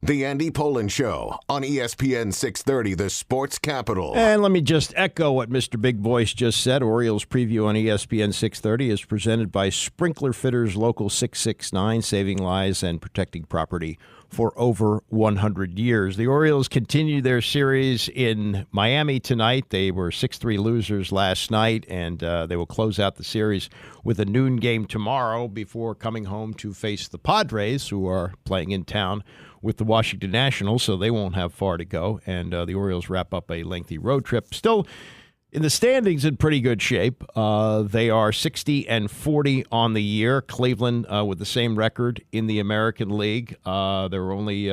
The Andy Pollin Show on ESPN 630, the sports capital. And let me just echo what Mr. Big Voice just said. Orioles Preview on ESPN 630 is presented by Sprinkler Fitters Local 669, saving lives and protecting property for over 100 years. The Orioles continue their series in Miami tonight. They were 6-3 losers last night, and they will close out the series with a noon game tomorrow before coming home to face the Padres, who are playing in town with the Washington Nationals, so they won't have far to go. And the Orioles wrap up a lengthy road trip. Still in the standings in pretty good shape. They are 60-40 on the year. Cleveland with the same record in the American League. There are only,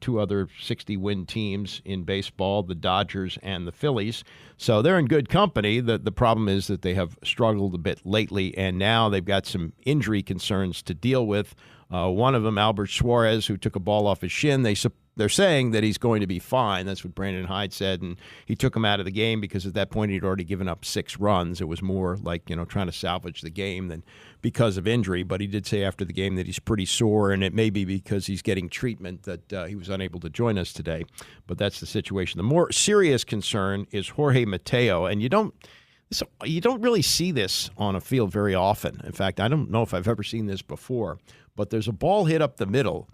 two other 60-win teams in baseball, the Dodgers and the Phillies. So they're in good company. The problem is that they have struggled a bit lately, and now they've got some injury concerns to deal with. One of them, Albert Suarez, who took a ball off his shin. They're saying that he's going to be fine. That's what Brandon Hyde said, and he took him out of the game because at that point he'd already given up 6 runs. It was more like, trying to salvage the game than because of injury. But he did say after the game that he's pretty sore, and it may be because he's getting treatment that he was unable to join us today. But that's the situation. The more serious concern is Jorge Mateo, and you don't really see this on a field very often. In fact, I don't know if I've ever seen this before, but there's a ball hit up the middle,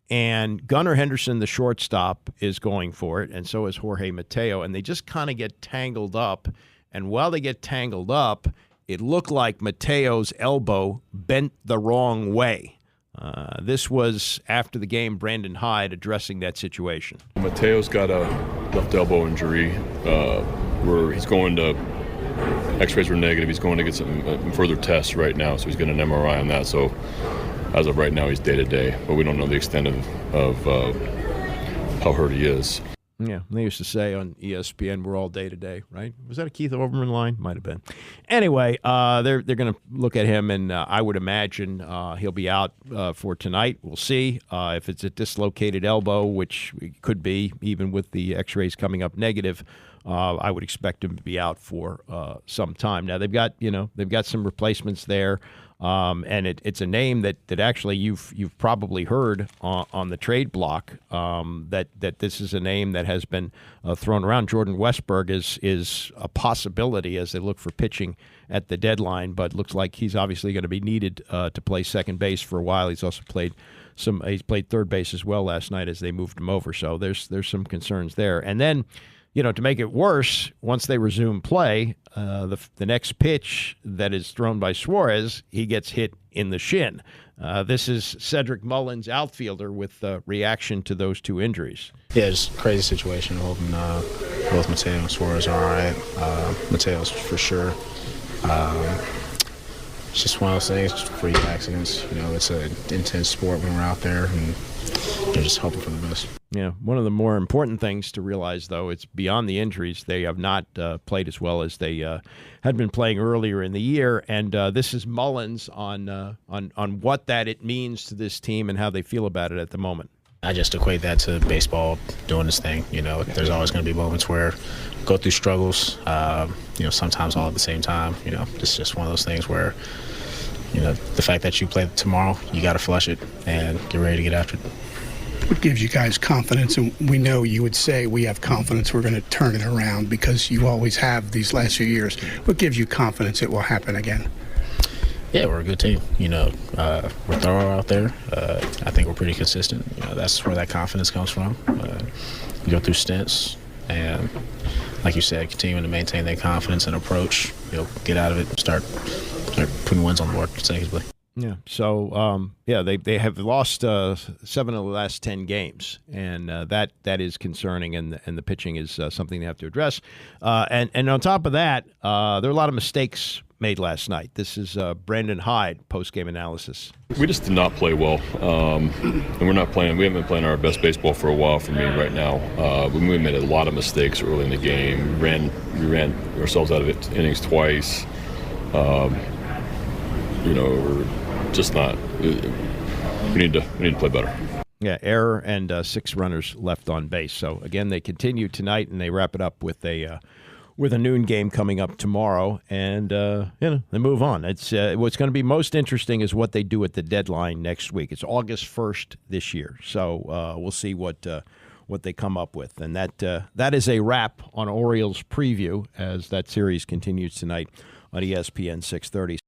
and Gunnar Henderson, the shortstop, is going for it, and so is Jorge Mateo, and they just kind of get tangled up. And while they get tangled up, it looked like Mateo's elbow bent the wrong way. This was after the game, Brandon Hyde addressing that situation. Mateo's got a left elbow injury where he's going to X-rays were negative. He's going to get some further tests right now, so he's getting an MRI on that. So as of right now, he's day-to-day, but we don't know the extent of how hurt he is. Yeah, they used to say on ESPN, we're all day-to-day, right? Was that a Keith Olbermann line? Might have been. Anyway, they're going to look at him, and I would imagine he'll be out for tonight. We'll see. If it's a dislocated elbow, which it could be, even with the X-rays coming up negative, I would expect him to be out for some time. Now they've got some replacements there, and it's a name that actually you've probably heard on the trade block. That this is a name that has been thrown around. Jordan Westberg is a possibility as they look for pitching at the deadline, but looks like he's obviously going to be needed to play second base for a while. He's also played third base as well last night as they moved him over. So there's some concerns there, and then. To make it worse, once they resume play, the next pitch that is thrown by Suarez, he gets hit in the shin. This is Cedric Mullins, outfielder, with reaction to those 2 injuries. Yeah, just a crazy situation. Hoping both Mateo and Suarez are all right. Mateo's for sure. It's just one of those things, freak accidents. It's an intense sport when we're out there, and you're just hoping for the best. Yeah, one of the more important things to realize, though, it's beyond the injuries. They have not played as well as they had been playing earlier in the year, and this is Mullins on what it means to this team and how they feel about it at the moment. I just equate that to baseball doing this thing. There's always going to be moments where go through struggles. Sometimes all at the same time. It's just one of those things where, the fact that you play tomorrow, you got to flush it and get ready to get after it. What gives you guys confidence? And we know you would say we have confidence we're going to turn it around because you always have these last few years. What gives you confidence it will happen again? Yeah, we're a good team. We're thorough out there. I think we're pretty consistent. That's where that confidence comes from. You go through stints, and like you said, continuing to maintain that confidence and approach. Get out of it, start putting wins on the board consecutively. Yeah. So, they have lost 7 of the last 10 games, and that is concerning, and the pitching is something they have to address. And on top of that, there are a lot of mistakes made last night. This is Brandon Hyde post-game analysis. We just did not play well, and we haven't been playing our best baseball for a while for me right now. We made a lot of mistakes early in the game. We ran ourselves out of innings twice. We're just not. We need to play better. Yeah, error and 6 runners left on base. So again, they continue tonight, and they wrap it up with a with a noon game coming up tomorrow, and they move on. It's what's going to be most interesting is what they do at the deadline next week. It's August 1st this year, so we'll see what they come up with. And that is a wrap on Orioles Preview as that series continues tonight on ESPN 630.